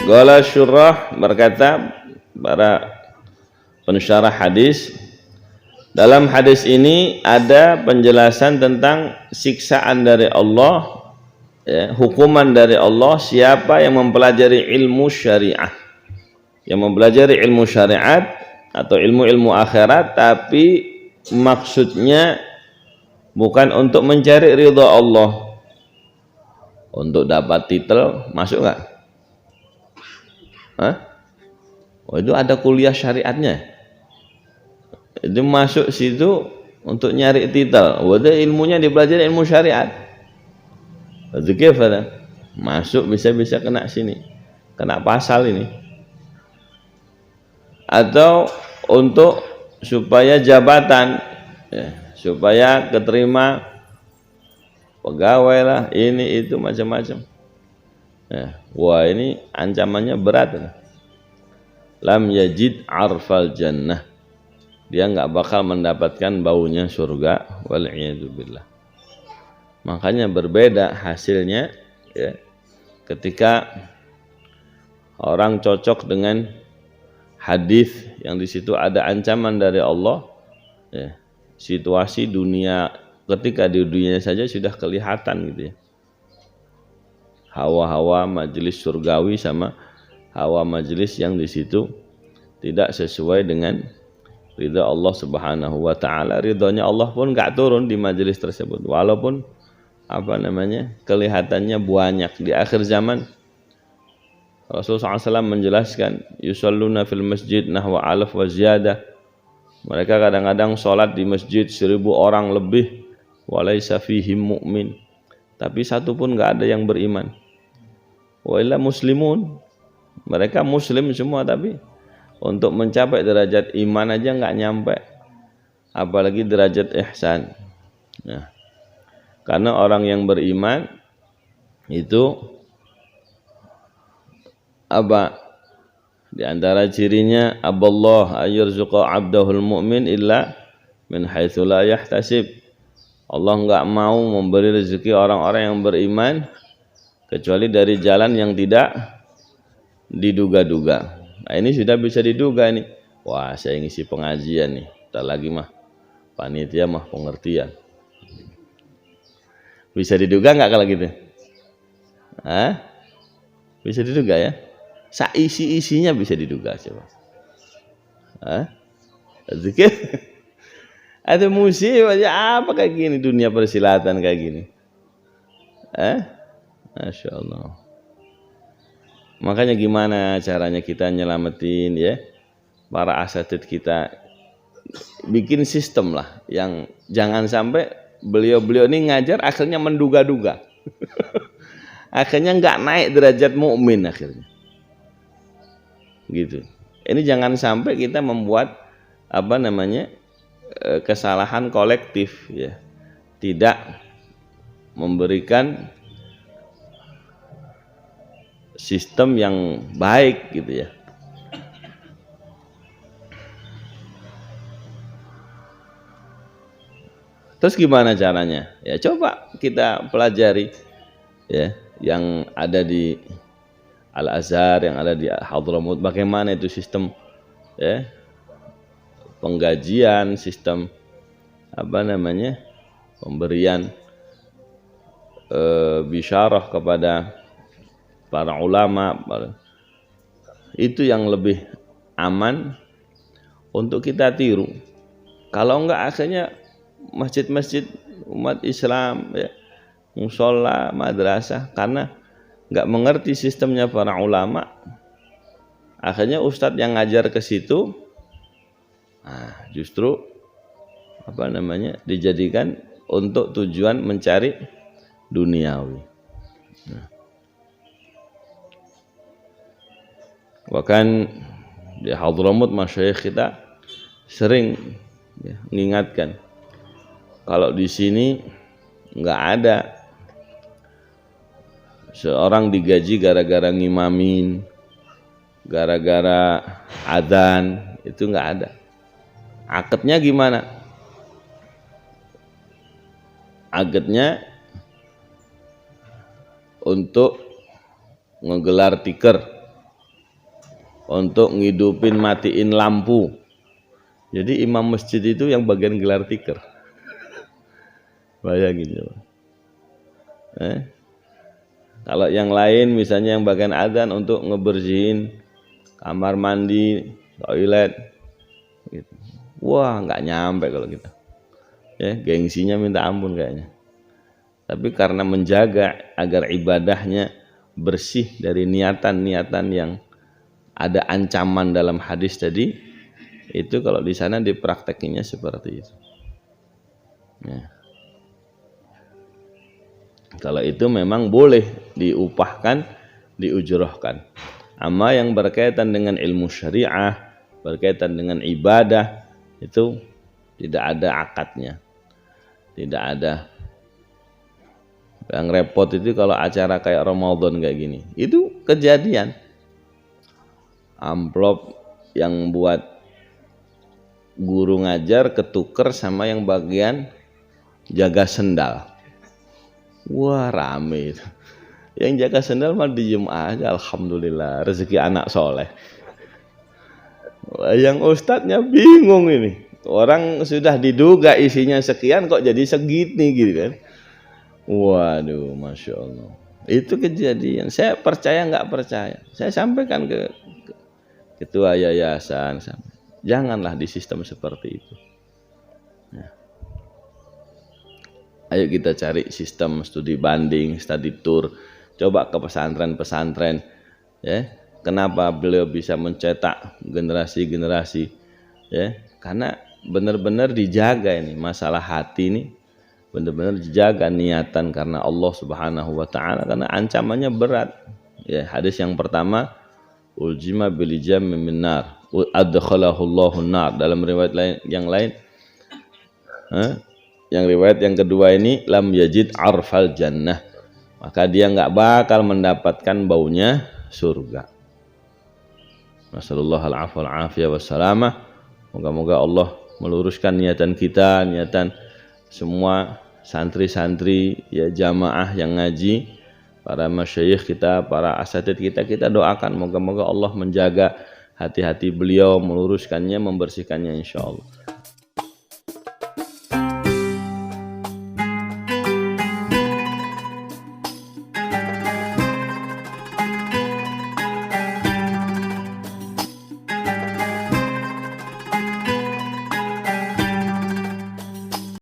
Qala syurrah, berkata para pensyarah hadis, dalam hadis ini ada penjelasan tentang siksaan dari Allah, ya, hukuman dari Allah siapa yang mempelajari ilmu syariah, yang mempelajari ilmu syariat atau ilmu-ilmu akhirat, tapi maksudnya bukan untuk mencari ridha Allah, untuk dapat titel, masuk nggak? Hah? Oh, itu ada kuliah syariatnya, itu masuk situ untuk nyari titel. Wadah ilmunya dipelajari ilmu syariat. Itu gimana? Masuk bisa-bisa kena sini, kena pasal ini. Atau untuk supaya jabatan, ya, supaya keterima pegawai lah, ini itu macam-macam. Ya, wah ini ancamannya berat. Lam yajid arfal jannah, dia nggak bakal mendapatkan baunya surga. Wal'iyadzubillah. Makanya berbeda hasilnya, ya, ketika orang cocok dengan hadis yang di situ ada ancaman dari Allah, ya, situasi dunia ketika di dunia saja sudah kelihatan gitu ya. Hawa-hawa majelis surgawi sama hawa majelis yang di situ tidak sesuai dengan ridha Allah Subhanahu wa taala. Ridhonya Allah pun enggak turun di majelis tersebut, walaupun kelihatannya banyak. Di akhir zaman Rasulullah SAW menjelaskan, yusalluna fil masjid nahwa alaf wa ziyadah, mereka kadang-kadang sholat di masjid 1000 orang lebih, walaysa fihim mu'min, tapi satu pun enggak ada yang beriman. Wa illa muslimun, mereka muslim semua, tapi untuk mencapai derajat iman aja nggak nyampe, apalagi derajat ihsan. Nah, karena orang yang beriman itu apa? Di antara cirinya, aballah ayyarzuqa abdahul mu'min illa min haitsu la yahtasib. Allah nggak mau memberi rezeki orang-orang yang beriman kecuali dari jalan yang tidak diduga-duga. Nah, ini sudah bisa diduga nih. Wah, saya ngisi pengajian nih, entar lagi mah panitia mah pengertian. Bisa diduga nggak kalau gitu? Hah? Bisa diduga ya? Saisi-isinya bisa diduga coba. Hah? Zikir? Ada musibah aja apa kayak gini, dunia persilatan kayak gini? Masya Allah. Makanya gimana caranya kita nyelamatin, ya, para asatid kita, bikin sistem lah yang jangan sampai beliau-beliau ini ngajar akhirnya menduga-duga. Akhirnya nggak naik derajat mukmin akhirnya. Gitu. Ini jangan sampai kita membuat kesalahan kolektif, ya. Tidak memberikan sistem yang baik gitu ya. Terus gimana caranya? Ya coba kita pelajari, ya, yang ada di Al-Azhar, yang ada di Hadramut, bagaimana itu sistem, ya, penggajian, sistem pemberian bisyarah kepada para ulama. Itu yang lebih aman untuk kita tiru. Kalau enggak akhirnya masjid-masjid umat Islam, ya, musola, madrasah, karena enggak mengerti sistemnya para ulama, akhirnya ustadz yang ngajar ke situ, justru dijadikan untuk tujuan mencari duniawi. Bahkan di Hadramut masyayikh kita sering, ya, mengingatkan, kalau di sini nggak ada seorang digaji gara-gara ngimamin, gara-gara adzan, itu nggak ada. Akadnya gimana? Akadnya untuk ngegelar tikar, untuk ngidupin matiin lampu. Jadi imam masjid itu yang bagian gelar tikar. Bayangin coba. Kalau yang lain misalnya yang bagian adzan untuk ngebersihin kamar mandi, toilet gitu. Wah, nggak nyampe kalau kita. Ya, gengsinya minta ampun kayaknya. Tapi karena menjaga agar ibadahnya bersih dari niatan-niatan yang ada ancaman dalam hadis tadi, itu kalau di sana dipraktekinya seperti itu. Ya. Kalau itu memang boleh diupahkan, diujrohkan. Amma yang berkaitan dengan ilmu syariah, berkaitan dengan ibadah, itu tidak ada akadnya. Tidak ada. Yang repot itu kalau acara kayak Ramadan kayak gini. Itu kejadian. Amplop yang buat guru ngajar ketuker sama yang bagian jaga sendal. Wah, rame itu. Yang jaga sendal mah diem aja, alhamdulillah rezeki anak soleh. Yang ustadznya bingung ini. Orang sudah diduga isinya sekian kok jadi segini gitu kan. Waduh, Masya Allah. Itu kejadian. Saya percaya nggak percaya. Saya sampaikan ke ketua yayasan. Janganlah di sistem seperti itu. Ya. Ayo kita cari sistem studi banding, study tour. Coba ke pesantren-pesantren. Ya. Kenapa beliau bisa mencetak generasi-generasi? Ya, karena benar-benar dijaga ini masalah hati ini. Benar-benar dijaga niatan karena Allah Subhanahu wa taala, karena ancamannya berat. Ya, hadis yang pertama, uljima bilijam minar, adkhalahu Allahun nar. Dalam riwayat lain yang riwayat yang kedua ini lam yajid arfal jannah. Maka dia enggak bakal mendapatkan baunya surga. Nasallallahu alaihi afiyah wassalamah. Moga-moga Allah meluruskan niatan kita, niatan semua santri-santri ya, jamaah yang ngaji, para masyayikh kita, para asatidz kita doakan moga-moga Allah menjaga hati-hati beliau, meluruskannya, membersihkannya insyaallah.